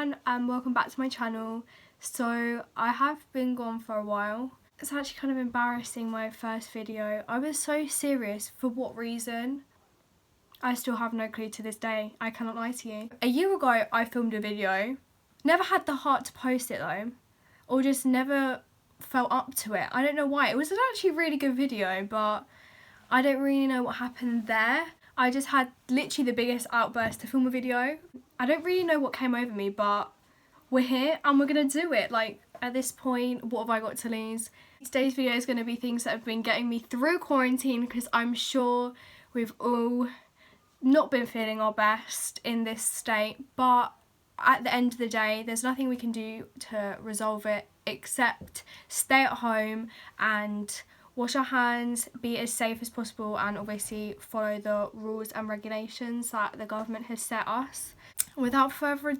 everyone and welcome back to my channel. So I have been gone for a while. It's actually kind of embarrassing, my first video. I was so serious. For what reason? I still have no clue to this day. I cannot lie to you. A year ago I filmed a video. Never had the heart to post it though. Or just never felt up to it. I don't know why. It was actually a really good video, but I don't really know what happened there. I just had literally the biggest outburst to film a video. I don't really know what came over me, but we're here and we're gonna do it. Like, at this point, what have I got to lose? Today's video is gonna be things that have been getting me through quarantine, because I'm sure we've all not been feeling our best in this state, but at the end of the day, there's nothing we can do to resolve it except stay at home and wash our hands, be as safe as possible, and obviously follow the rules and regulations that the government has set us. Without further ado, I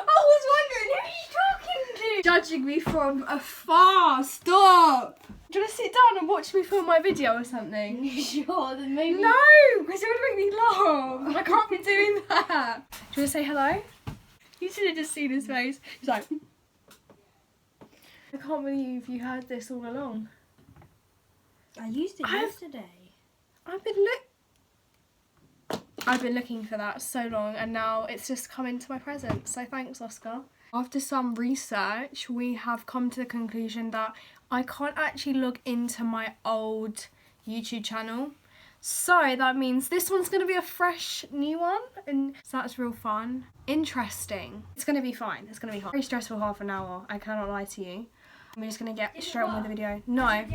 was wondering, who are you talking to? Judging me from afar, stop! Do you want to sit down and watch me film my video or something? Sure, then maybe. No, because it would make me laugh. I can't be doing that. Do you want to say hello? You should have just seen his face. He's like, I can't believe you had this all along. I used it yesterday. I've been looking for that so long, and now it's just come into my presence. So thanks, Oscar. After some research, we have come to the conclusion that I can't actually log into my old YouTube channel. So that means this one's going to be a fresh new one, and so that's real fun. Interesting. It's going to be fine. It's going to be fun. Very stressful half an hour, I cannot lie to you. I'm just going to get straight on with the video. No.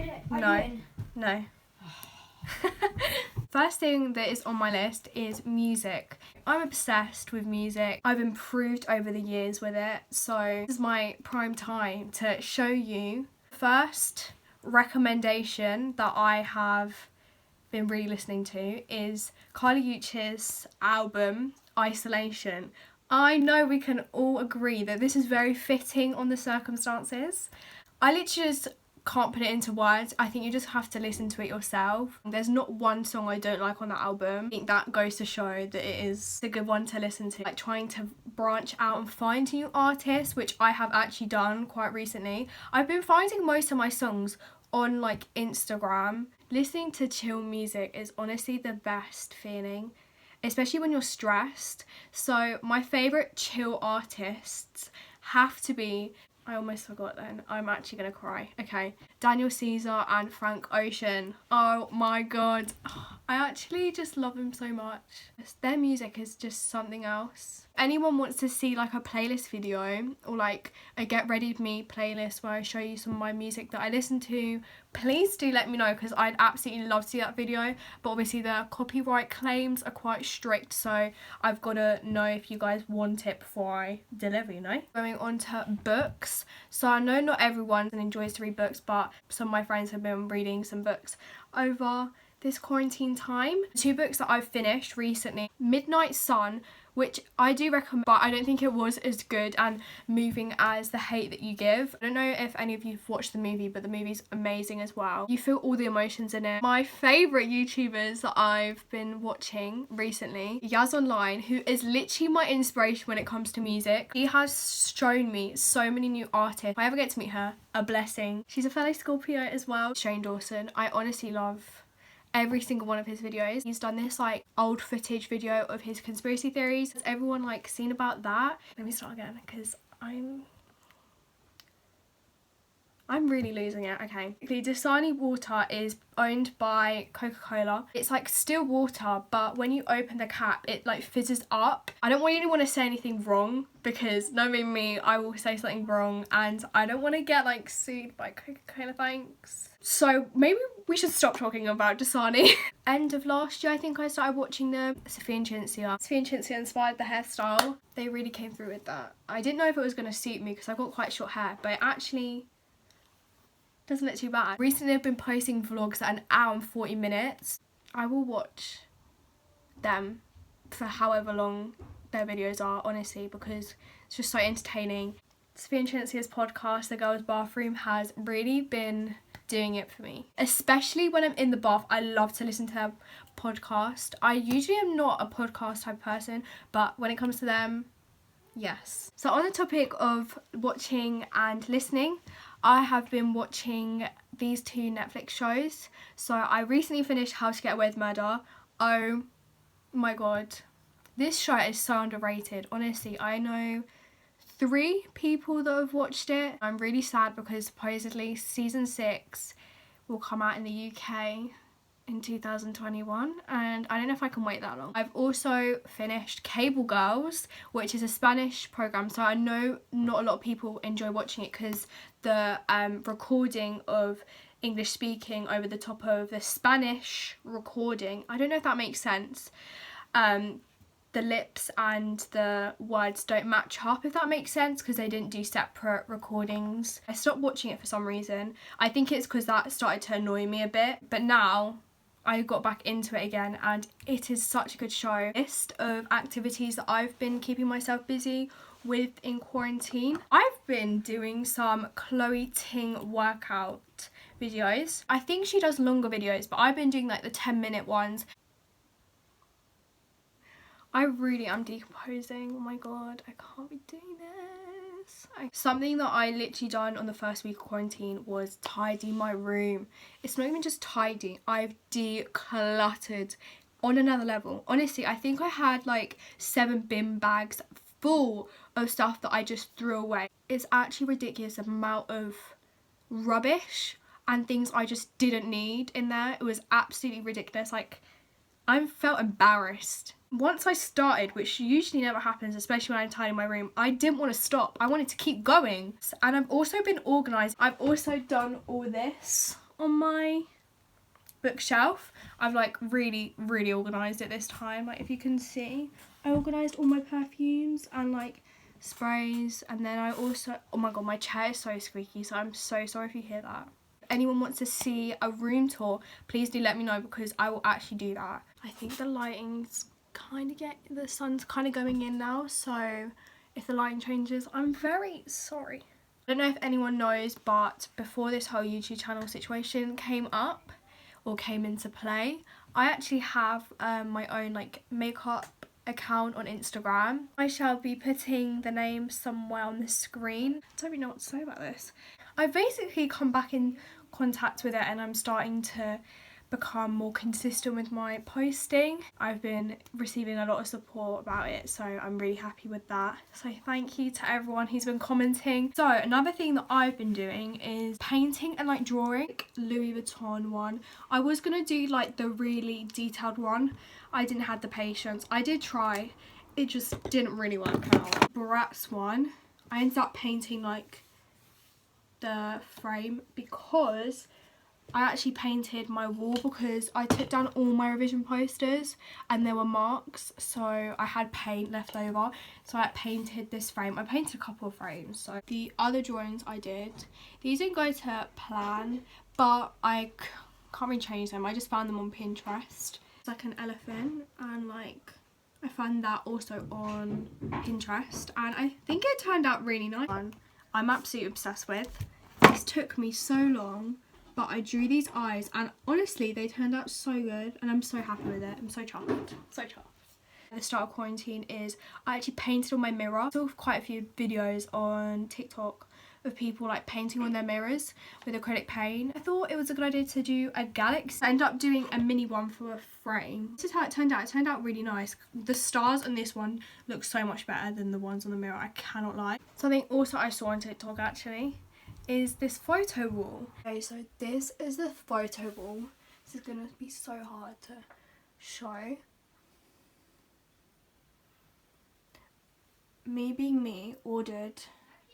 First thing that is on my list is music. I'm obsessed with music. I've improved over the years with it, so this is my prime time to show you. First recommendation that I have been really listening to is Kali Uchis' album Isolation. I know we can all agree that this is very fitting on the circumstances. I literally just can't put it into words. I think you just have to listen to it yourself. There's not one song I don't like on that album. I think that goes to show that it is a good one to listen to. Like, trying to branch out and find new artists, which I have actually done quite recently. I've been finding most of my songs on like Instagram. Listening to chill music is honestly the best feeling, especially when you're stressed. So my favourite chill artists have to be, I almost forgot then, I'm actually gonna cry. Okay, Daniel Caesar and Frank Ocean. Oh my god, I actually just love them so much. Their music is just something else. If anyone wants to see like a playlist video or like a get ready with me playlist where I show you some of my music that I listen to, please do let me know, because I'd absolutely love to see that video. But obviously the copyright claims are quite strict, so I've got to know if you guys want it before I deliver, you know? Going on to books. So I know not everyone enjoys to read books, but some of my friends have been reading some books over this quarantine time. 2 books that I've finished recently: Midnight Sun, which I do recommend, but I don't think it was as good and moving as The Hate That You Give. I don't know if any of you have watched the movie, but the movie's amazing as well. You feel all the emotions in it. My favourite YouTubers that I've been watching recently, Yaz Online, who is literally my inspiration when it comes to music. He has shown me so many new artists. If I ever get to meet her, a blessing. She's a fellow Scorpio as well. Shane Dawson, I honestly love every single one of his videos. He's done this like old footage video of his conspiracy theories. Has everyone like seen about that? Let me start again, because I'm really losing it. Okay. The Dasani water is owned by Coca-Cola. It's like still water, but when you open the cap, it like fizzes up. I don't want anyone to say anything wrong, because knowing me, I will say something wrong, and I don't want to get like sued by Coca-Cola, thanks. So maybe we should stop talking about Dasani. End of last year, I think I started watching them. Sophie and Cinzia. Sophie and Cinzia inspired the hairstyle. They really came through with that. I didn't know if it was going to suit me because I've got quite short hair, but it actually doesn't look too bad. Recently I've been posting vlogs at 1 hour and 40 minutes. I will watch them for however long their videos are, honestly, because it's just so entertaining. Sophie and Cinzia's podcast, The Girls Bathroom, has really been doing it for me. Especially when I'm in the bath, I love to listen to their podcast. I usually am not a podcast type person, but when it comes to them, yes. So on the topic of watching and listening, I have been watching these 2 Netflix shows. So I recently finished How to Get Away with Murder. Oh my god. This show is so underrated. Honestly, I know 3 people that have watched it. I'm really sad because supposedly season 6 will come out in the UK in 2021, and I don't know if I can wait that long. I've also finished Cable Girls, which is a Spanish program, so I know not a lot of people enjoy watching it because the recording of English speaking over the top of the Spanish recording, I don't know if that makes sense. The lips and the words don't match up, if that makes sense, because they didn't do separate recordings. I stopped watching it for some reason. I think it's because that started to annoy me a bit, but now I got back into it again and it is such a good show. List of activities that I've been keeping myself busy with in quarantine. I've been doing some Chloe Ting workout videos. I think she does longer videos, but I've been doing like the 10-minute ones. I really am decomposing. Oh my god, I can't be doing this. Something that I literally done on the first week of quarantine was tidy my room. It's not even just tidy, I've decluttered on another level. Honestly, I think I had like 7 bin bags full of stuff that I just threw away. It's actually ridiculous the amount of rubbish and things I just didn't need in there. It was absolutely ridiculous. Like, I felt embarrassed. Once I started, which usually never happens, especially when I'm tidying my room, I didn't want to stop. I wanted to keep going. And I've also been organised. I've also done all this on my bookshelf. I've like really organised it this time. Like, if you can see, I organised all my perfumes and like sprays. And then I also, oh my god, my chair is so squeaky, so I'm so sorry if you hear that. Anyone wants to see a room tour, please do let me know, because I will actually do that. I think the lighting's the sun's kind of going in now, so if the lighting changes, I'm very sorry. I don't know if anyone knows, but before this whole YouTube channel situation came up or came into play, I actually have my own like makeup account on Instagram. I shall be putting the name somewhere on the screen. I don't really know what to say about this. I've basically come back in contact with it and I'm starting to become more consistent with my posting. I've been receiving a lot of support about it, so I'm really happy with that. So thank you to everyone who's been commenting. So another thing that I've been doing is painting and like drawing. Louis Vuitton one. I was gonna do like the really detailed one. I didn't have the patience. I did try. It just didn't really work out. Bratz one. I ended up painting like the frame because I actually painted my wall because I took down all my revision posters and there were marks, so I had paint left over, so I painted this frame. I painted a couple of frames. So the other drawings I did, these didn't go to plan, but I can't really change them. I just found them on Pinterest. It's like an elephant, and like I found that also on Pinterest, and I think it turned out really nice. I'm absolutely obsessed with. This took me so long, but I drew these eyes and honestly they turned out so good and I'm so happy with it. I'm so chuffed. So chuffed. The start of quarantine is I actually painted on my mirror. I saw quite a few videos on TikTok of people like painting on their mirrors with acrylic paint. I thought it was a good idea to do a galaxy. I ended up doing a mini one for a frame. This is how it turned out. It turned out really nice. The stars on this one look so much better than the ones on the mirror, I cannot lie. Something also I saw on TikTok actually is this photo wall. Okay, so this is the photo wall. This is gonna be so hard to show. Me being me, ordered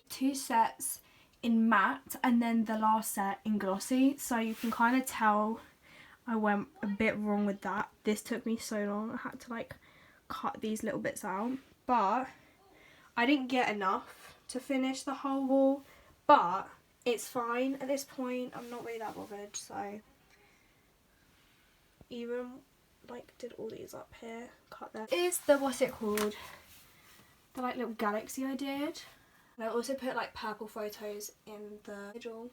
2 sets in matte and then the last set in glossy, so you can kind of tell I went a bit wrong with that. This took me so long. I had to like cut these little bits out, but I didn't get enough to finish the whole wall, but it's fine at this point. I'm not really that bothered. So even like did all these up here, cut there. Is the, what's it called, the like little galaxy I did. And I also put like purple photos in the middle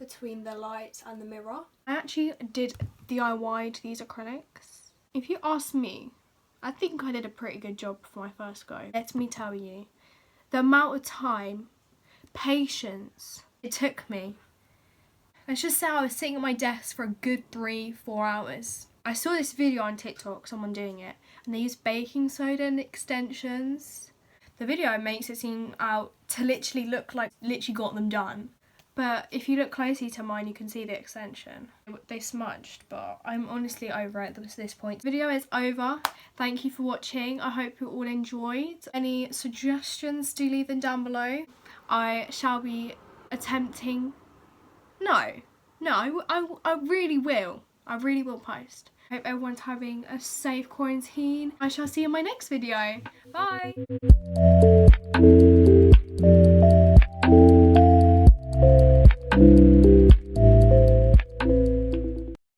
between the light and the mirror. I actually did DIY these acrylics. If you ask me, I think I did a pretty good job for my first go. Let me tell you, the amount of time, patience it took me. Let's just say I was sitting at my desk for a good 3-4 hours. I saw this video on TikTok, someone doing it, and they used baking soda and extensions. The video makes it seem out to literally look like literally got them done. But if you look closely to mine, you can see the extension. They smudged, but I'm honestly over it at this point. The video is over. Thank you for watching. I hope you all enjoyed. Any suggestions, do leave them down below. I shall be attempting... I really will. I really will post. I hope everyone's having a safe quarantine. I shall see you in my next video. Bye!